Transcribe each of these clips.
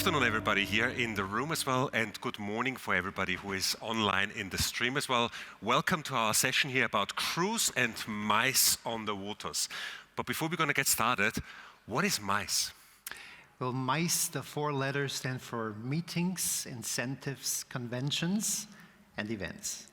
afternoon, everybody here in the room as well, and good morning for everybody who is online in the stream as well. Welcome to our session here about cruise and MICE on the waters. But before we're going to get started, what is MICE? Well, MICE, the four letters stand for meetings, incentives, conventions, and events.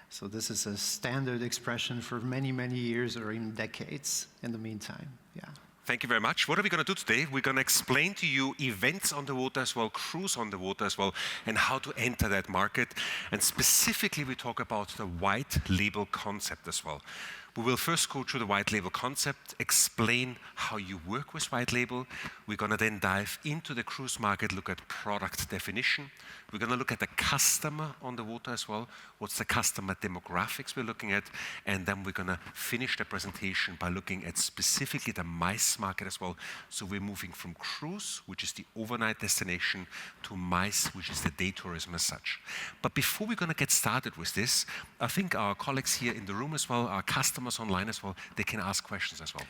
So this is a standard expression for many, many years or even decades in the meantime. Yeah. Thank you very much. What are we going to do today? We're going to explain to you events on the water as well, cruise on the water as well, and how to enter that market. And specifically, we talk about the white label concept as well. We will first go through the white label concept, explain how you work with white label. We're going to then dive into the cruise market, look at product definition. We're going to look at the customer on the water as well. What's the customer demographics we're looking at? And then we're going to finish the presentation by looking at specifically the MICE market as well. So we're moving from cruise, which is the overnight destination, to MICE, which is the day tourism as such. But before we're going to get started with this, I think our colleagues here in the room as well, our customers online as well, they can ask questions as well.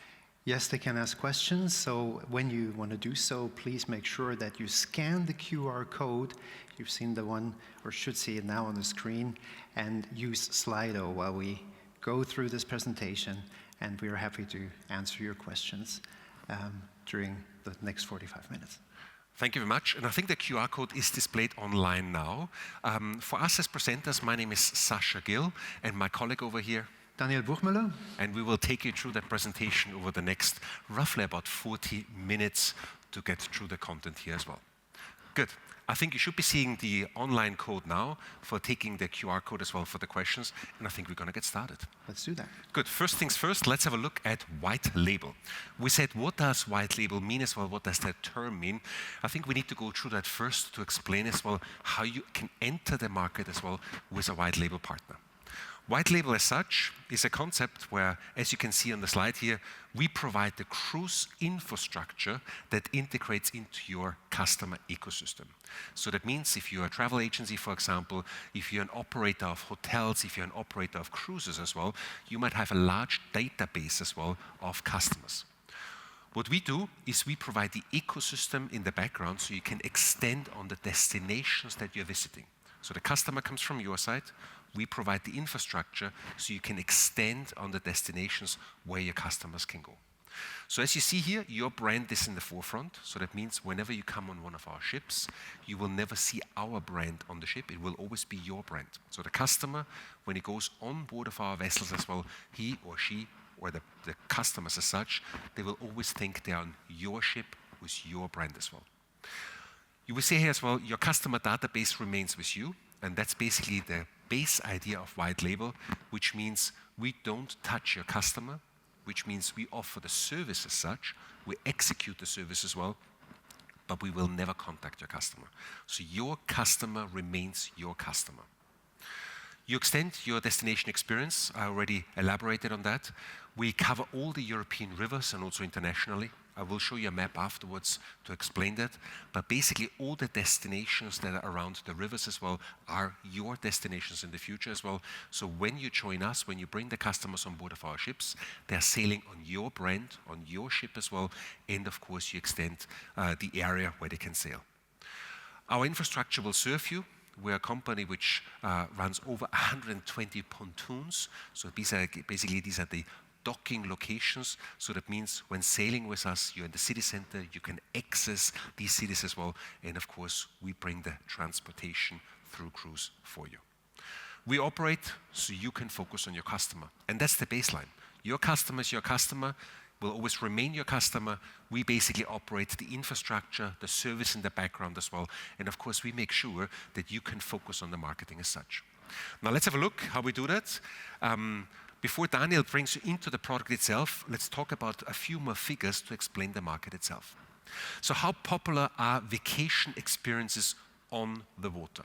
Yes, they can ask questions. So when you want to do so, please make sure that you scan the QR code. You've seen the one, or should see it now on the screen, and use Slido while we go through this presentation. And we are happy to answer your questions during the next 45 minutes. Thank you very much. And I think the QR code is displayed online now. For us as presenters, my name is Sascha Gill, and my colleague over here, Daniel Buchmüller. And we will take you through that presentation over the next roughly about 40 minutes to get through the content here as well. Good. I think you should be seeing the online code now for taking the QR code as well for the questions, and I think we're going to get started. Let's do that. Good. First things first, let's have a look at white label. We said, what does white label mean as well? What does that term mean? I think we need to go through that first to explain as well how you can enter the market as well with a white label partner. White label as such is a concept where, as you can see on the slide here, we provide the cruise infrastructure that integrates into your customer ecosystem. So that means if you're a travel agency, for example, if you're an operator of hotels, if you're an operator of cruises as well, you might have a large database as well of customers. What we do is we provide the ecosystem in the background so you can extend on the destinations that you're visiting. So the customer comes from your side. We provide the infrastructure so you can extend on the destinations where your customers can go. So as you see here, your brand is in the forefront. So that means whenever you come on one of our ships, you will never see our brand on the ship. It will always be your brand. So the customer, when he goes on board of our vessels as well, he or she, or the customers as such, they will always think they're on your ship with your brand as well. You will see here as well, your customer database remains with you. And that's basically the base idea of white label, which means we don't touch your customer, which means we offer the service as such, we execute the service as well, but we will never contact your customer. So your customer remains your customer. You extend your destination experience. I already elaborated on that. We cover all the European rivers and also internationally. I will show you a map afterwards to explain that. But basically, all the destinations that are around the rivers as well are your destinations in the future as well. So when you join us, when you bring the customers on board of our ships, they're sailing on your brand, on your ship as well. And of course, you extend the area where they can sail. Our infrastructure will serve you. We're a company which runs over 120 pontoons. So these are the docking locations. So that means when sailing with us, you're in the city center, you can access these cities as well. And of course, we bring the transportation through cruise for you. We operate so you can focus on your customer. And that's the baseline. Your customer is your customer, will always remain your customer. We basically operate the infrastructure, the service in the background as well. And of course, we make sure that you can focus on the marketing as such. Now let's have a look how we do that. Before Daniel brings you into the product itself, let's talk about a few more figures to explain the market itself. So how popular are vacation experiences on the water?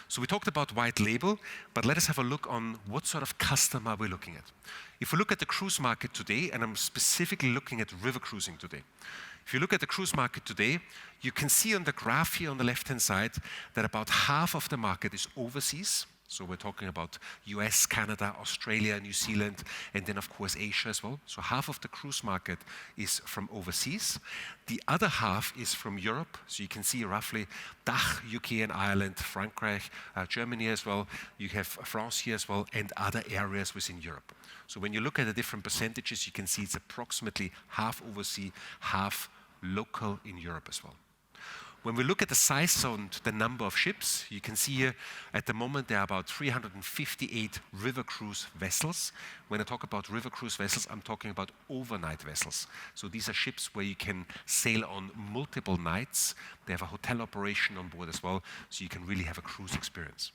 So we talked about white label, but let us have a look on what sort of customer we're looking at. If we look at the cruise market today, and I'm specifically looking at river cruising today. If you look at the cruise market today, you can see on the graph here on the left-hand side that about half of the market is overseas So we're talking about US, Canada, Australia, New Zealand, and then of course Asia as well. So half of the cruise market is from overseas. The other half is from Europe. So you can see roughly DACH, UK and Ireland, Frankreich, Germany as well. You have France here as well, and other areas within Europe. So when you look at the different percentages, you can see it's approximately half overseas, half local in Europe as well. When we look at the size and the number of ships, you can see here at the moment there are about 358 river cruise vessels. When I talk about river cruise vessels, I'm talking about overnight vessels. So these are ships where you can sail on multiple nights. They have a hotel operation on board as well, so you can really have a cruise experience.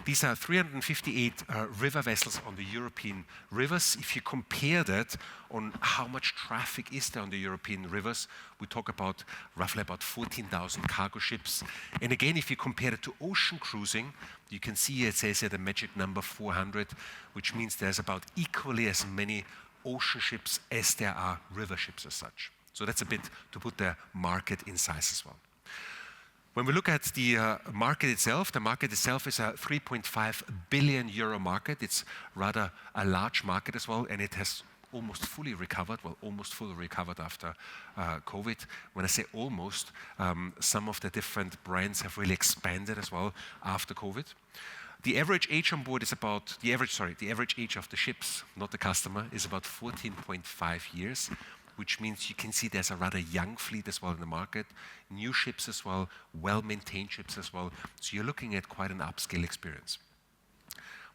These are 358 river vessels on the European rivers. If you compare that on how much traffic is there on the European rivers, we talk about roughly about 14,000 cargo ships. And again, if you compare it to ocean cruising, you can see it says here the magic number 400, which means there's about equally as many ocean ships as there are river ships as such. So that's a bit to put the market in size as well. When we look at the market itself is a 3.5 billion euro market. It's rather a large market as well, and it has almost fully recovered, almost fully recovered after COVID. When I say almost, some of the different brands have really expanded as well after COVID. The average age on board is about, the average age of the ships, not the customer, is about 14.5 years. Which means you can see there's a rather young fleet as well in the market, new ships as well, well-maintained ships as well. So you're looking at quite an upscale experience.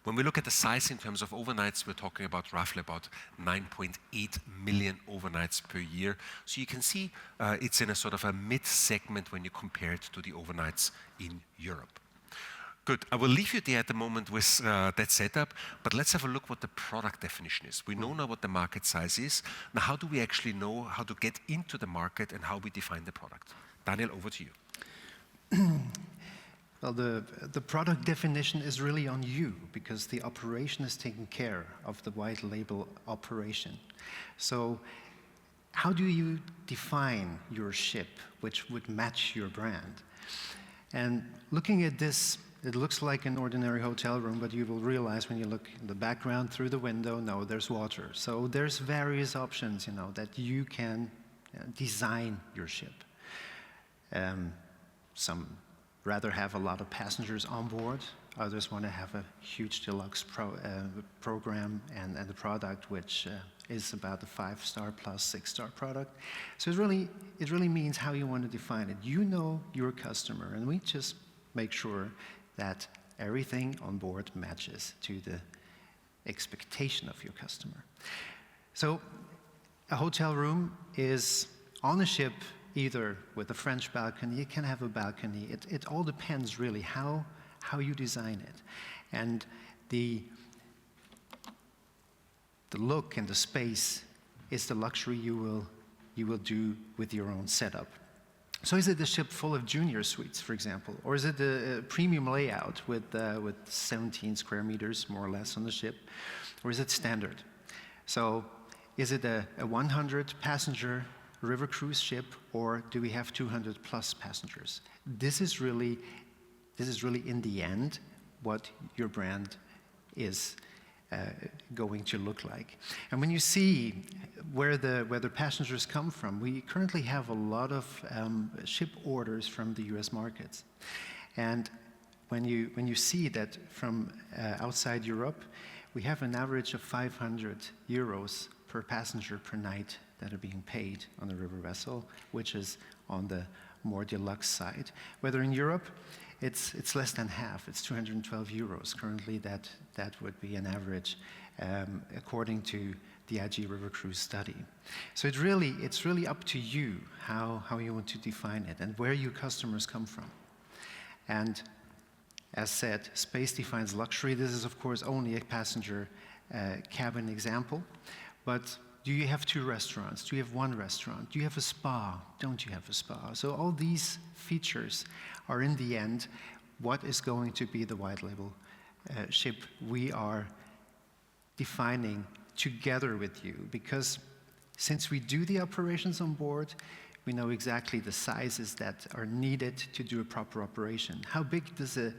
When we look at the size in terms of overnights, we're talking about roughly about 9.8 million overnights per year. So you can see it's in a sort of a mid-segment when you compare it to the overnights in Europe. Good. I will leave you there at the moment with that setup, but let's have a look what the product definition is. We know now what the market size is. Now, how do we actually know how to get into the market and how we define the product? Daniel, over to you. Well, the product definition is really on you because the operation is taking care of the white label operation. So how do you define your ship which would match your brand? And looking at this, it looks like an ordinary hotel room, but you will realize when you look in the background through the window, no, there's water. So there's various options, that you can design your ship. Some rather have a lot of passengers on board. Others want to have a huge deluxe program and a product which is about a 5-star plus 6-star product. So it really means how you want to define it. You know your customer, and we just make sure that everything on board matches to the expectation of your customer. So a hotel room is on a ship either with a French balcony, it can have a balcony. It all depends really how you design it. And the look and the space is the luxury you will do with your own setup. So is it a ship full of junior suites, for example, or is it a premium layout with 17 square meters, more or less, on the ship, or is it standard? So is it a 100-passenger river cruise ship, or do we have 200 plus passengers? This is really in the end what your brand is going to look like. And when you see where the passengers come from, we currently have a lot of ship orders from the US markets. And when you see that from outside Europe, we have an average of 500 euros per passenger per night that are being paid on the river vessel, which is on the more deluxe side. Whether in Europe, it's less than half. It's 212 euros. Currently, that would be an average according to the IG River Cruise study. So it's really up to you how you want to define it and where your customers come from. And as said, space defines luxury. This is, of course, only a passenger cabin example. But do you have 2 restaurants? Do you have 1 restaurant? Do you have a spa? Don't you have a spa? So all these features are, in the end, what is going to be the white label ship we are defining together with you. Because since we do the operations on board, we know exactly the sizes that are needed to do a proper operation. How big does a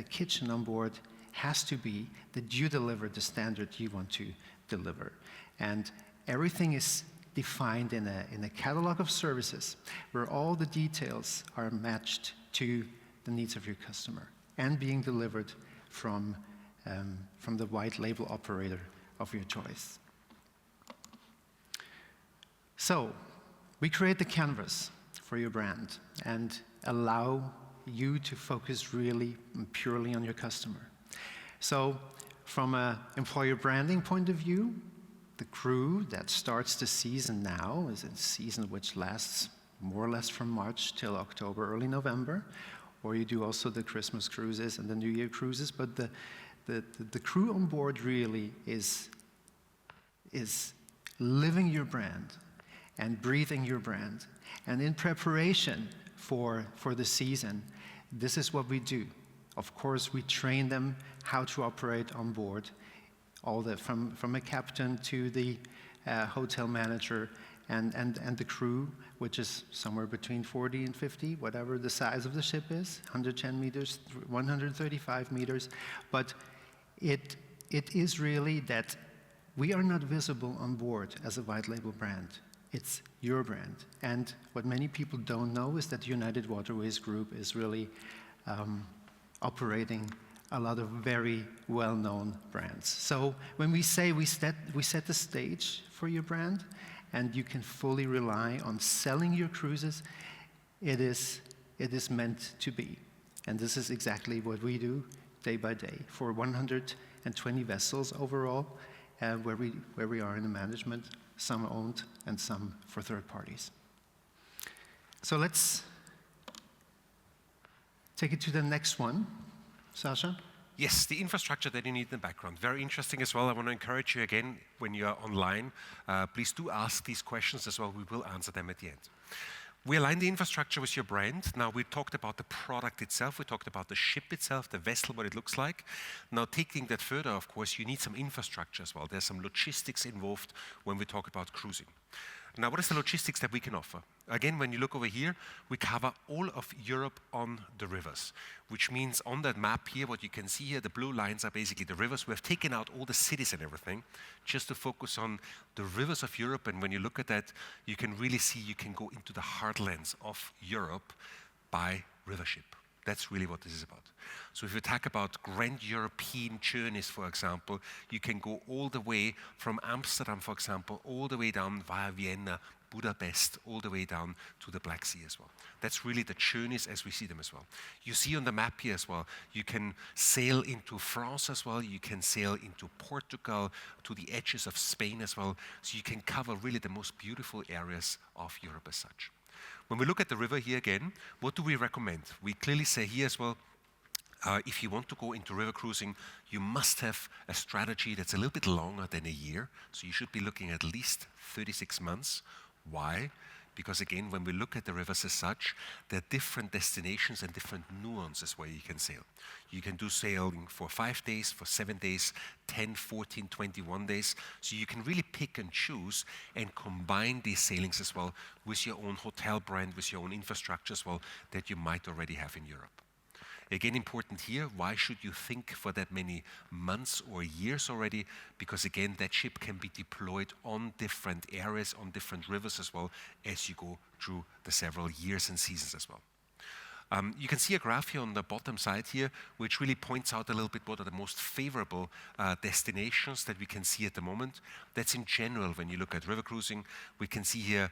kitchen on board has to be that you deliver the standard you want to deliver. And everything is defined in a catalog of services where all the details are matched to the needs of your customer and being delivered from the white label operator of your choice. So we create the canvas for your brand and allow you to focus really and purely on your customer. So from an employer branding point of view, the crew that starts the season now is a season which lasts more or less from March till October, early November, or you do also the Christmas cruises and the New Year cruises, but the crew on board really is living your brand and breathing your brand. And in preparation for the season, this is what we do. Of course, we train them how to operate on board, from a captain to the hotel manager and the crew, which is somewhere between 40 and 50, whatever the size of the ship is, 110 meters, 135 meters. But it is really that we are not visible on board as a white label brand. It's your brand. And what many people don't know is that United Waterways Group is really operating a lot of very well-known brands. So when we say we set the stage for your brand and you can fully rely on selling your cruises, it is meant to be. And this is exactly what we do day by day for 120 vessels overall, where we are in the management, some owned and some for third parties. So let's take it to the next one. Sasha? Yes, the infrastructure that you need in the background. Very interesting as well. I want to encourage you again, when you are online, please do ask these questions as well. We will answer them at the end. We align the infrastructure with your brand. Now, we talked about the product itself. We talked about the ship itself, the vessel, what it looks like. Now, taking that further, of course, you need some infrastructure as well. There's some logistics involved when we talk about cruising. Now, what is the logistics that we can offer? Again, when you look over here, we cover all of Europe on the rivers, which means on that map here, what you can see here, the blue lines are basically the rivers. We have taken out all the cities and everything just to focus on the rivers of Europe. And when you look at that, you can really see you can go into the heartlands of Europe by river ship. That's really what this is about. So if you talk about grand European journeys, for example, you can go all the way from Amsterdam, for example, all the way down via Vienna, Budapest, all the way down to the Black Sea as well. That's really the journeys as we see them as well. You see on the map here as well, you can sail into France as well, you can sail into Portugal, to the edges of Spain as well, so you can cover really the most beautiful areas of Europe as such. When we look at the river here again, what do we recommend? We clearly say here as well, if you want to go into river cruising, you must have a strategy that's a little bit longer than a year. So you should be looking at least 36 months. Why? Because again, when we look at the rivers as such, there are different destinations and different nuances where you can sail. You can do sailing for 5 days, for 7 days, 10, 14, 21 days. So you can really pick and choose and combine these sailings as well with your own hotel brand, with your own infrastructure as well that you might already have in Europe. Again, important here, why should you think for that many months or years already? Because again, that ship can be deployed on different areas, on different rivers as well, as you go through the several years and seasons as well. You can see a graph here on the bottom side here, which really points out a little bit what are the most favorable destinations that we can see at the moment. That's in general, when you look at river cruising, we can see here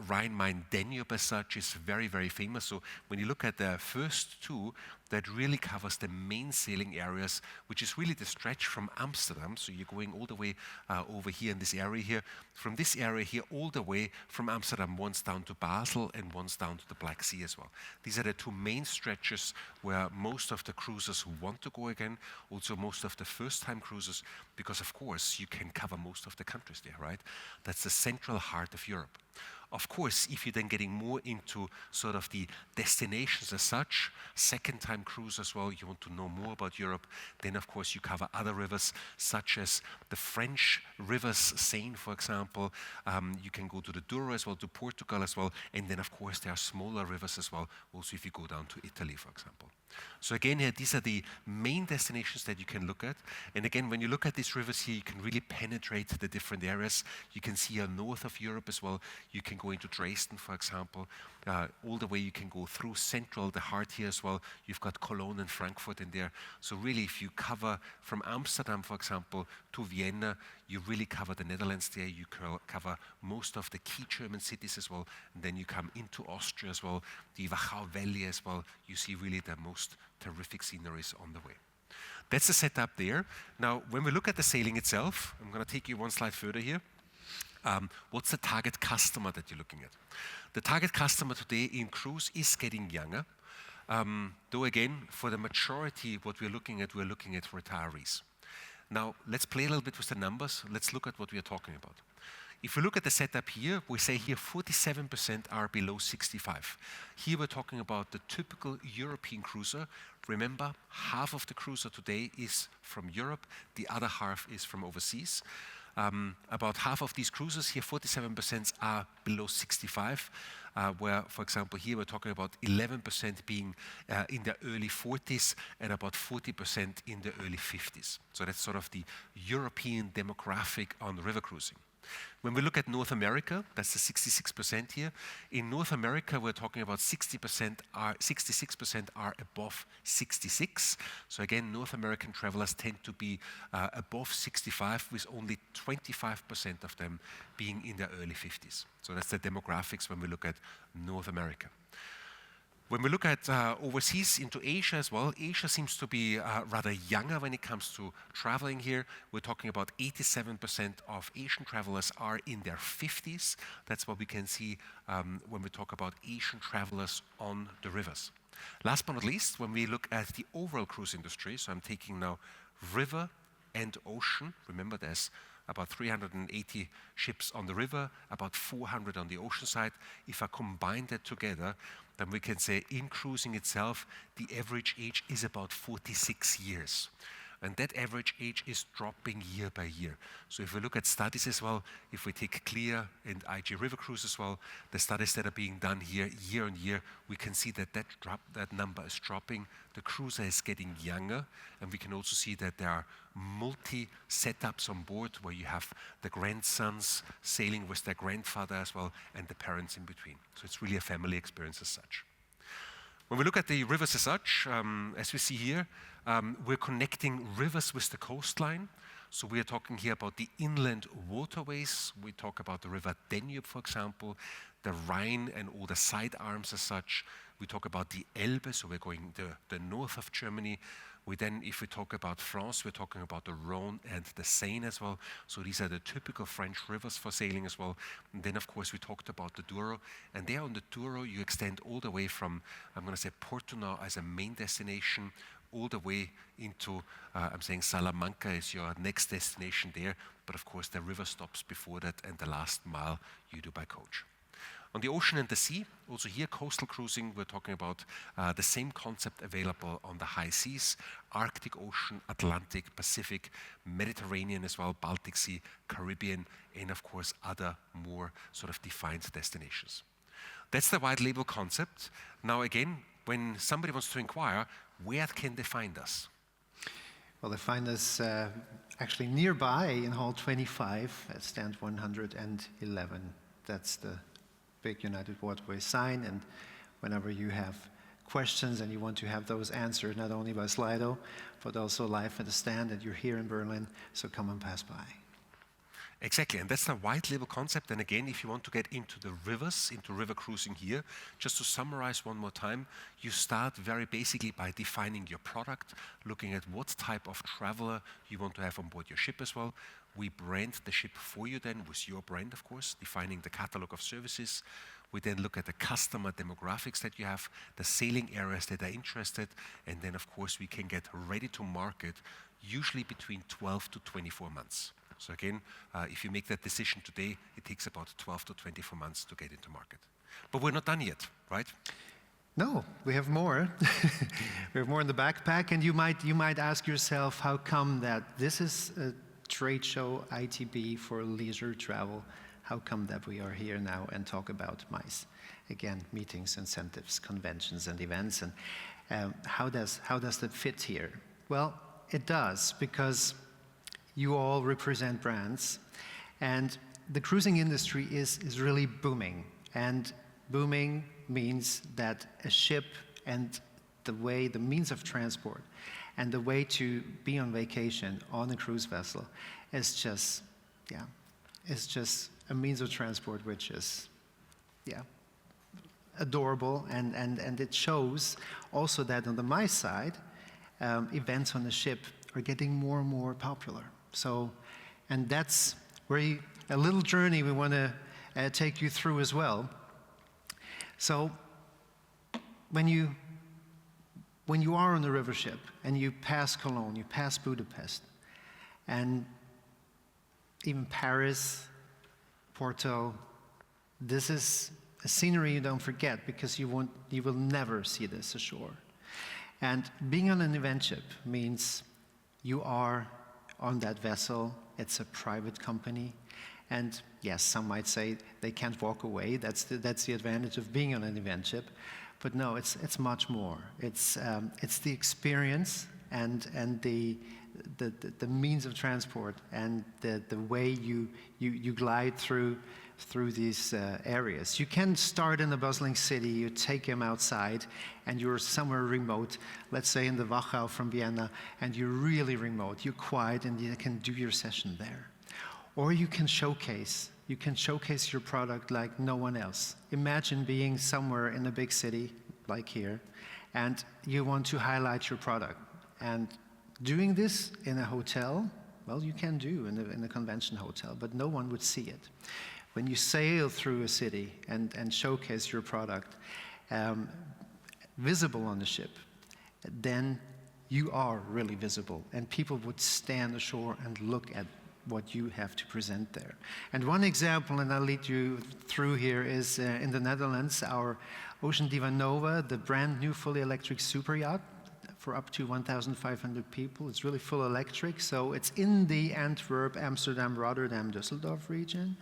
Rhine-Main-Danube as such is very, very famous. So when you look at the first two, that really covers the main sailing areas, which is really the stretch from Amsterdam. So you're going all the way over here in this area here. From this area here, all the way from Amsterdam, once down to Basel and once down to the Black Sea as well. These are the two main stretches where most of the cruisers want to go again, also most of the first-time cruisers, because of course you can cover most of the countries there, right? That's the central heart of Europe. Of course, if you're then getting more into sort of the destinations as such, second-time cruise as well, you want to know more about Europe, then of course you cover other rivers, such as the French rivers, Seine, for example. You can go to the Douro as well, to Portugal as well, and then of course there are smaller rivers as well, also if you go down to Italy, for example. So again, here, these are the main destinations that you can look at. And again, when you look at these rivers here, you can really penetrate the different areas. You can see north of Europe as well. You can go into Dresden, for example. All the way you can go through central, the heart here as well. You've got Cologne and Frankfurt in there. So really, if you cover from Amsterdam, for example, to Vienna, you really cover the Netherlands there. You cover most of the key German cities as well. And then you come into Austria as well, the Wachau Valley as well. You see really the most terrific sceneries on the way. That's the setup there. Now, when we look at the sailing itself, I'm going to take you one slide further here. What's the target customer that you're looking at? The target customer today in cruise is getting younger. Though again, for the majority, what we're looking at retirees. Now, let's play a little bit with the numbers. Let's look at what we are talking about. If we look at the setup here, we say here 47% are below 65. Here we're talking about the typical European cruiser. Remember, half of the cruiser today is from Europe, the other half is from overseas. About half of these cruisers here, 47% are below 65, where, for example, here we're talking about 11% being in their early 40s and about 40% in the early 50s. So that's sort of the European demographic on river cruising. When we look at North America, that's the 66% here. In North America, we're talking about 66% are above 66. So again, North American travelers tend to be above 65, with only 25% of them being in their early 50s. So that's the demographics when we look at North America. When we look at overseas into Asia as well, Asia seems to be rather younger when it comes to traveling here. We're talking about 87% of Asian travelers are in their 50s. That's what we can see when we talk about Asian travelers on the rivers. Last but not least, when we look at the overall cruise industry, so I'm taking now river and ocean. Remember, there's about 380 ships on the river, about 400 on the ocean side. If I combine that together, then we can say in cruising itself, the average age is about 46 years. And that average age is dropping year by year. So if we look at studies as well, if we take Clear and IG River Cruise as well, the studies that are being done here year on year, we can see that that number is dropping. The cruiser is getting younger, and we can also see that there are multi-setups on board where you have the grandsons sailing with their grandfather as well, and the parents in between. So it's really a family experience as such. When we look at the rivers as such, as we see here, we're connecting rivers with the coastline. So we are talking here about the inland waterways. We talk about the river Danube, for example, the Rhine and all the side arms as such. We talk about the Elbe, so we're going the north of Germany. If we talk about France, we're talking about the Rhone and the Seine as well. So these are the typical French rivers for sailing as well. And then, of course, we talked about the Douro. And there on the Douro, you extend all the way from, I'm going to say, Porto as a main destination, all the way into, I'm saying Salamanca is your next destination there. But, of course, the river stops before that, and the last mile you do by coach. On the ocean and the sea, also here coastal cruising, we're talking about the same concept available on the high seas, Arctic Ocean, Atlantic, Pacific, Mediterranean as well, Baltic Sea, Caribbean, and of course other more sort of defined destinations. That's the white label concept. Now again, when somebody wants to inquire, where can they find us? Well, they find us actually nearby in Hall 25 at stand 111. That's the big United Waterways sign, and whenever you have questions and you want to have those answered, not only by Slido, but also live at the stand, that you're here in Berlin, so come and pass by. Exactly, and that's the white label concept. And again, if you want to get into the rivers, into river cruising here, just to summarize one more time, you start very basically by defining your product, looking at what type of traveler you want to have on board your ship as well. We brand the ship for you then with your brand, of course, defining the catalog of services. We then look at the customer demographics that you have, the sailing areas that are interested, and then, of course, we can get ready to market, usually between 12 to 24 months. So again, if you make that decision today, it takes about 12 to 24 months to get into market. But we're not done yet, right? No, we have more. We have more in the backpack, and you might ask yourself, how come that this is a trade show, ITB, for leisure travel? How come that we are here now and talk about MICE? Again, meetings, incentives, conventions, and events. And how does that fit here? Well, it does, because you all represent brands, and the cruising industry is really booming. And booming means that a ship and the means of transport and the way to be on vacation on a cruise vessel is just a means of transport which is, adorable, and it shows also that on the MICE side, events on the ship are getting more and more popular. So, and that's where a little journey we want to take you through as well. So, when you are on the river ship and you pass Cologne, you pass Budapest, and even Paris, Porto, this is a scenery you don't forget, because you will never see this ashore. And being on an event ship means you are on that vessel. It's a private company. And yes, some might say they can't walk away. That's the advantage of being on an event ship. But no, it's much more. It's the experience and the means of transport and the way you glide through these areas. You can start in a bustling city, you take him outside, and you're somewhere remote, let's say in the Wachau from Vienna, and you're really remote, you're quiet, and you can do your session there. Or you can showcase your product like no one else. Imagine being somewhere in a big city, like here, and you want to highlight your product. And doing this in a hotel, well, you can do in a convention hotel, but no one would see it. When you sail through a city and showcase your product, visible on the ship, then you are really visible, and people would stand ashore and look at what you have to present there. And one example, and I'll lead you through here, is in the Netherlands, our Ocean Diva Nova, the brand new fully electric super yacht for up to 1,500 people. It's really full electric, so it's in the Antwerp, Amsterdam, Rotterdam, Düsseldorf region,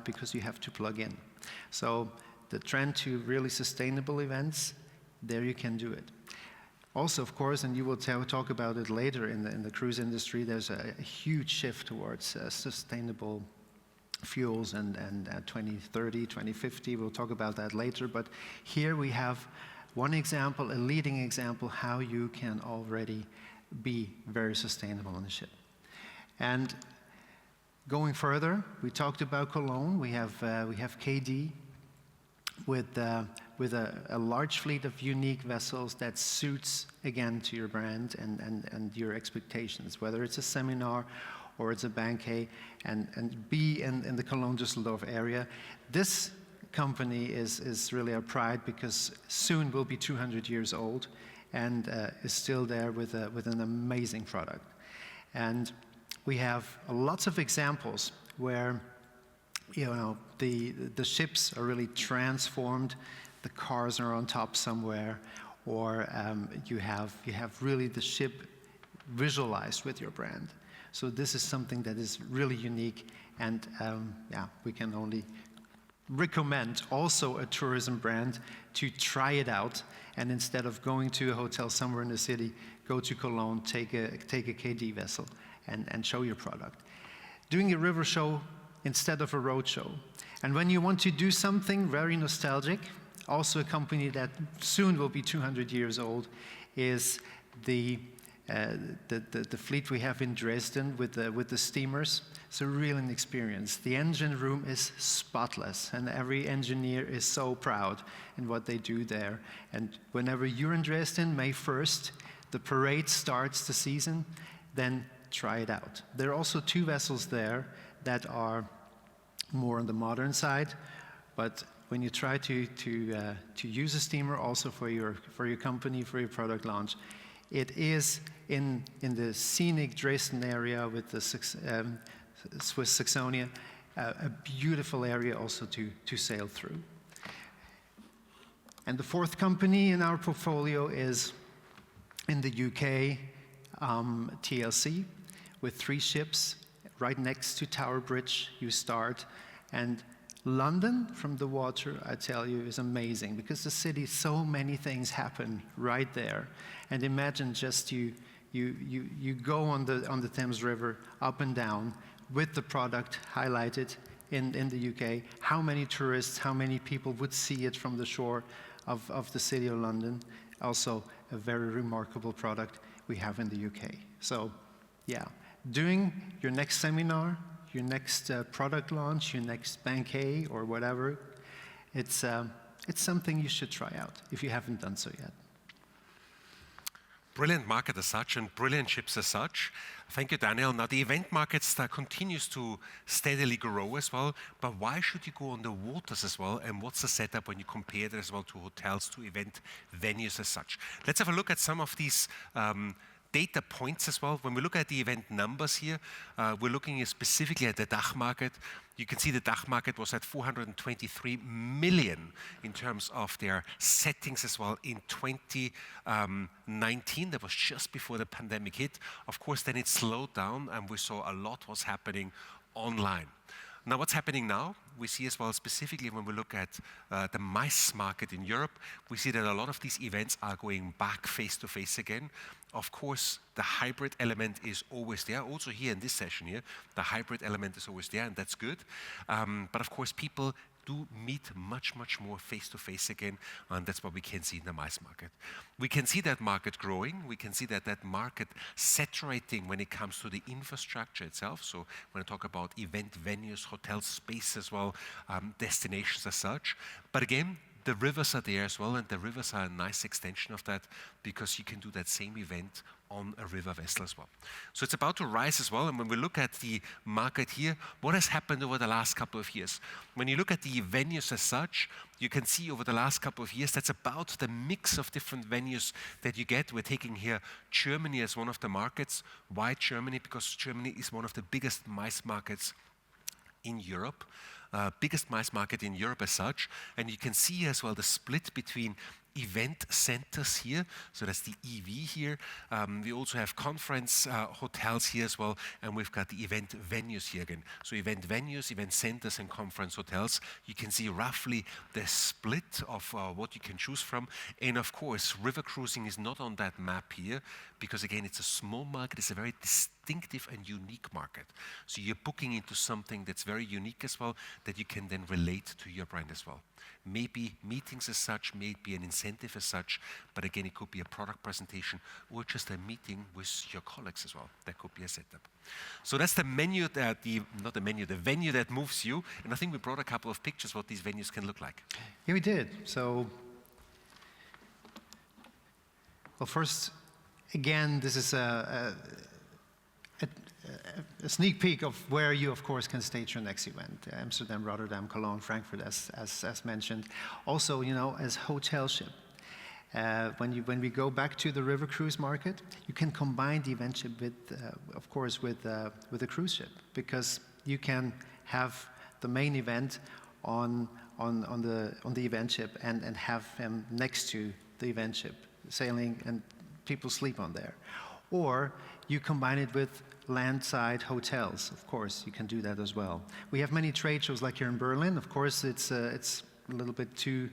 because you have to plug in. So the trend to really sustainable events, there you can do it. Also, of course, and you will talk about it later in the cruise industry, there's a huge shift towards sustainable fuels and 2030, 2050, we'll talk about that later. But here we have one example, a leading example, how you can already be very sustainable on the ship. And going further, we talked about Cologne. We have KD with a large fleet of unique vessels that suits, again, to your brand and your expectations, whether it's a seminar or it's a banquet, and be in the Cologne-Düsseldorf area. This company is really our pride, because soon will be 200 years old and is still there with an amazing product. And we have lots of examples where the ships are really transformed, the cars are on top somewhere, or you have really the ship visualized with your brand. So this is something that is really unique, and we can only recommend also a tourism brand to try it out, and instead of going to a hotel somewhere in the city, go to Cologne, take a KD vessel and show your product. Doing a river show instead of a road show. And when you want to do something very nostalgic, also a company that soon will be 200 years old, is the fleet we have in Dresden with the steamers. It's a real experience. The engine room is spotless, and every engineer is so proud in what they do there. And whenever you're in Dresden, May 1st, the parade starts the season, then try it out. There are also two vessels there that are more on the modern side, but when you try to use a steamer also for your company, for your product launch, It is in the scenic Dresden area with the Swiss Saxonia, a beautiful area also to sail through. And the fourth company in our portfolio is in the UK, TLC, with 3 ships right next to Tower Bridge. You start, and London from the water, I tell you, is amazing because the city, so many things happen right there. And imagine just you go on the Thames River up and down with the product highlighted in the UK. How many tourists, how many people would see it from the shore of the city of London? Also a very remarkable product we have in the UK. So yeah, doing your next seminar, your next product launch, your next banquet or whatever, it's something you should try out if you haven't done so yet. Brilliant market as such and brilliant ships as such. Thank you, Daniel. Now the event market continues to steadily grow as well, but why should you go on the waters as well, and what's the setup when you compare that as well to hotels, to event venues as such? Let's have a look at some of these data points as well. When we look at the event numbers here, we're looking specifically at the DACH market. You can see the DACH market was at 423 million in terms of their settings as well in 2019. That was just before the pandemic hit. Of course, then it slowed down and we saw a lot was happening online. Now, what's happening now? We see as well, specifically when we look at the MICE market in Europe, we see that a lot of these events are going back face-to-face again. Of course, the hybrid element is always there. Also here in this session here, the hybrid element is always there, and that's good. But of course, people do meet much, much more face-to-face again, and that's what we can see in the MICE market. We can see that market growing. We can see that market saturating when it comes to the infrastructure itself. So when I talk about event venues, hotel space as well, destinations as such. But again, the rivers are there as well, and the rivers are a nice extension of that because you can do that same event on a river vessel as well. So it's about to rise as well, and when we look at the market here, what has happened over the last couple of years? When you look at the venues as such, you can see over the last couple of years, that's about the mix of different venues that you get. We're taking here Germany as one of the markets. Why Germany? Because Germany is one of the biggest MICE markets in Europe. Biggest MICE market in Europe as such, and you can see as well the split between event centers here, so that's the EV here. We also have conference hotels here as well, and we've got the event venues here again. So event venues, event centers, and conference hotels. You can see roughly the split of what you can choose from. And of course, river cruising is not on that map here, because again, it's a small market, it's a very distinctive and unique market. So you're booking into something that's very unique as well, that you can then relate to your brand as well. Maybe meetings as such, maybe an incentive as such, but again, it could be a product presentation or just a meeting with your colleagues as well. That could be a setup. So that's the menu, the venue that moves you. And I think we brought a couple of pictures what these venues can look like. Yeah, we did. So, well, first, again, this is a sneak peek of where you, of course, can stage your next event. Amsterdam, Rotterdam, Cologne, Frankfurt, as mentioned. Also, you know, as hotel ship. When we go back to the river cruise market, you can combine the event ship with, of course, with a cruise ship, because you can have the main event on the event ship and have them next to the event ship sailing, and people sleep on there. Or you combine it with landside hotels. Of course, you can do that as well. We have many trade shows like here in Berlin. Of course, it's a little bit too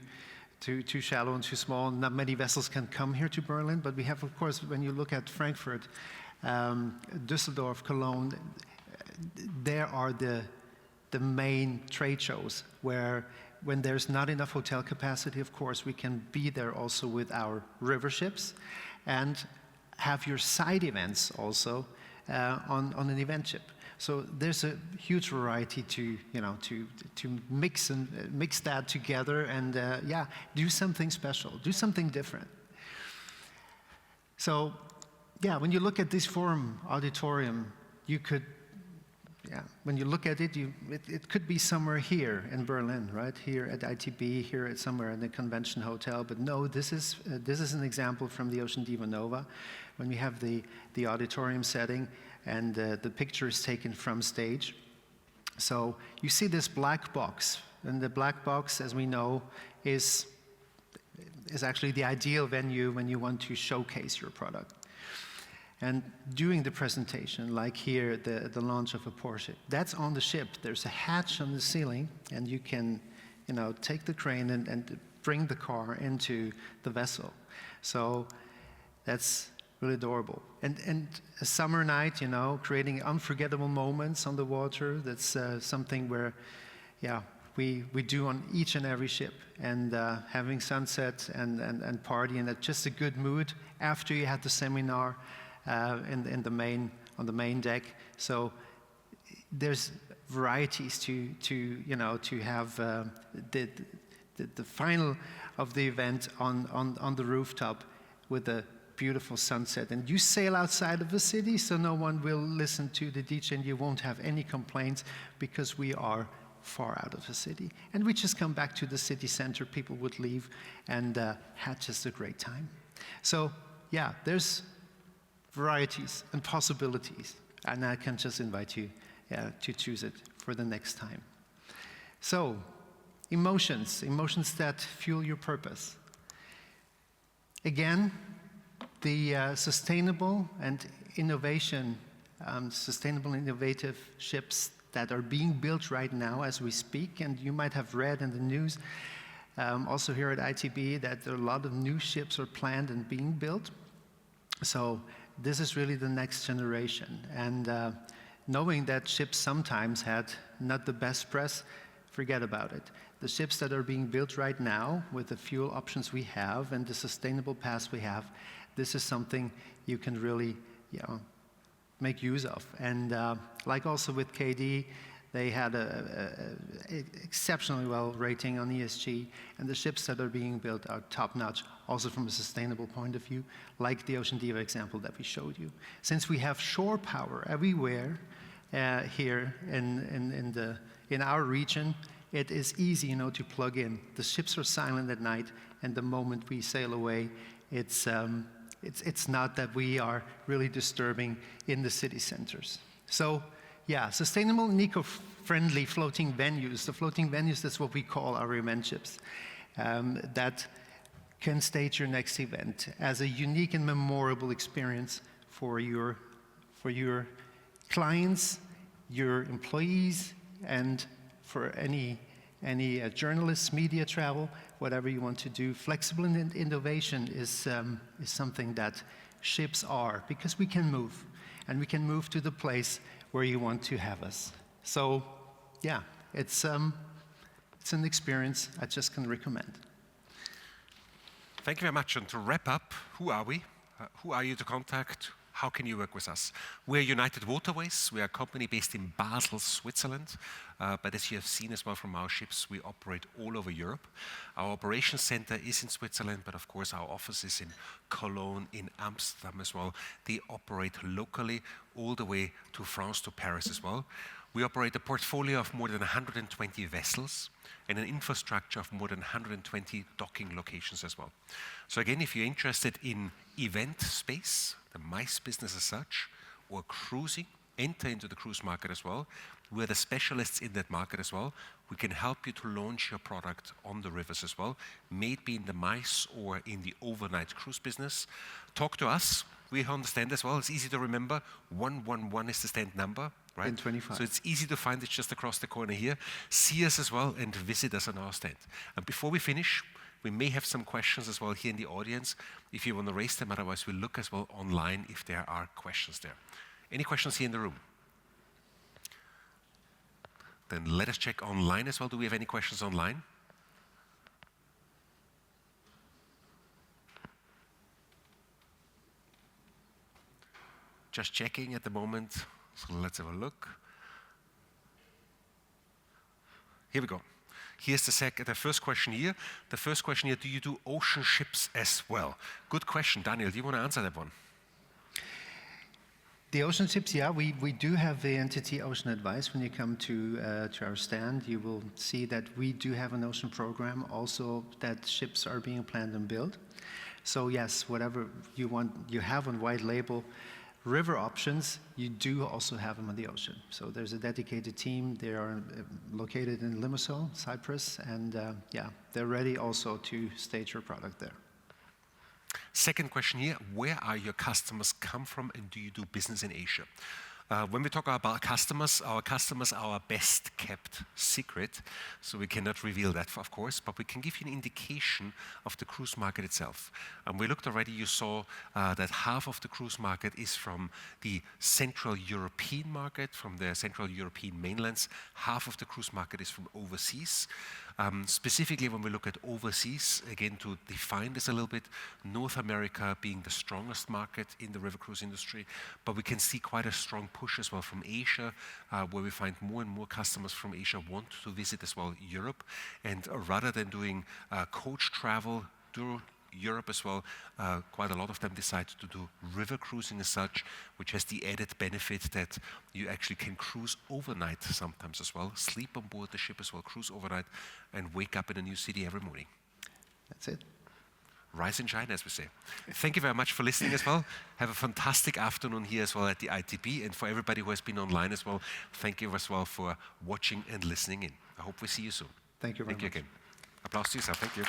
shallow and too small. Not many vessels can come here to Berlin, but we have, of course, when you look at Frankfurt, Düsseldorf, Cologne, there are the main trade shows where when there's not enough hotel capacity, of course, we can be there also with our river ships and have your side events also on an event ship. So there's a huge variety to mix that together and do something special, do something different. So yeah, when you look at this forum auditorium, you could yeah, when you look at it, it could be somewhere here in Berlin, right? Here at ITB, here at somewhere in the convention hotel. But no, this is an example from the Ocean Diva Nova, when we have the auditorium setting, and the picture is taken from stage. So you see this black box, and the black box, as we know, is actually the ideal venue when you want to showcase your product. And during the presentation, like here, the launch of a Porsche, that's on the ship. There's a hatch on the ceiling, and you can, take the crane and bring the car into the vessel. So that's really adorable. And a summer night, creating unforgettable moments on the water, that's something where, we do on each and every ship. And having sunset and party, and just a good mood after you had the seminar, on the main deck. So there's varieties to have the final of the event on the rooftop with a beautiful sunset. And you sail outside of the city, so no one will listen to the DJ, and you won't have any complaints because we are far out of the city. And we just come back to the city center. People would leave and had just a great time. So yeah, there's varieties and possibilities, and I can just invite you to choose it for the next time. So, emotions that fuel your purpose. Again, the sustainable and innovative ships that are being built right now as we speak, and you might have read in the news, also here at ITB, that a lot of new ships are planned and being built. So this is really the next generation. And knowing that ships sometimes had not the best press, forget about it. The ships that are being built right now, with the fuel options we have and the sustainable paths we have, this is something you can really make use of. And like also with KD, they had an exceptionally well rating on ESG, and the ships that are being built are top-notch, also from a sustainable point of view, like the Ocean Diva example that we showed you. Since we have shore power everywhere here in our region, it is easy, to plug in. The ships are silent at night, and the moment we sail away, it's not that we are really disturbing in the city centers. So, yeah, sustainable and eco-friendly floating venues. The floating venues, that's what we call our event ships, that can stage your next event as a unique and memorable experience for your clients, your employees, and for any journalists, media travel, whatever you want to do. Flexible and innovation is something that ships are, because we can move, and we can move to the place where you want to have us. So, yeah, it's an experience I just can recommend. Thank you very much. And to wrap up, who are we? Who are you to contact? How can you work with us? We're United Waterways. We are a company based in Basel, Switzerland. But as you have seen as well from our ships, we operate all over Europe. Our operations center is in Switzerland, but of course our office is in Cologne, in Amsterdam as well. They operate locally all the way to France, to Paris as well. We operate a portfolio of more than 120 vessels and an infrastructure of more than 120 docking locations as well. So again, if you're interested in event space, the MICE business as such, or cruising, enter into the cruise market as well. We're the specialists in that market as well. We can help you to launch your product on the rivers as well, may it be in the MICE or in the overnight cruise business. Talk to us. We understand as well. It's easy to remember. 111 is the stand number, right? And 25. So it's easy to find. It's just across the corner here. See us as well and visit us on our stand. And before we finish, we may have some questions as well here in the audience, if you want to raise them. Otherwise, we'll look as well online if there are questions there. Any questions here in the room? Then let us check online as well. Do we have any questions online? Just checking at the moment. So let's have a look. Here we go. Here's the first question here. The first question here, do you do ocean ships as well? Good question. Daniel, do you want to answer that one? The ocean ships, yeah, we do have the entity Ocean Advice. When you come to our stand, you will see that we do have an ocean program, also that ships are being planned and built. So yes, whatever you want, you have on white label river options, you do also have them on the ocean. So there's a dedicated team. They are located in Limassol, Cyprus, and yeah, they're ready also to stage your product there. Second question here, where are your customers come from and do you do business in Asia? When we talk about customers are our best kept secret, so we cannot reveal that, of course, but we can give you an indication of the cruise market itself. We looked already, you saw that half of the cruise market is from the Central European market, from the Central European mainlands. Half of the cruise market is from overseas. Specifically, when we look at overseas, again, to define this a little bit, North America being the strongest market in the river cruise industry, but we can see quite a strong push as well from Asia, where we find more and more customers from Asia want to visit as well Europe. And rather than doing coach travel through Europe as well, quite a lot of them decide to do river cruising as such, which has the added benefit that you actually can cruise overnight sometimes as well, sleep on board the ship as well, cruise overnight, and wake up in a new city every morning. That's it. Rise and shine, as we say. Thank you very much for listening as well. Have a fantastic afternoon here as well at the ITB, and for everybody who has been online as well, thank you as well for watching and listening in. I hope we see you soon. Thank you very much. Thank you again. Applause to yourself. Thank you.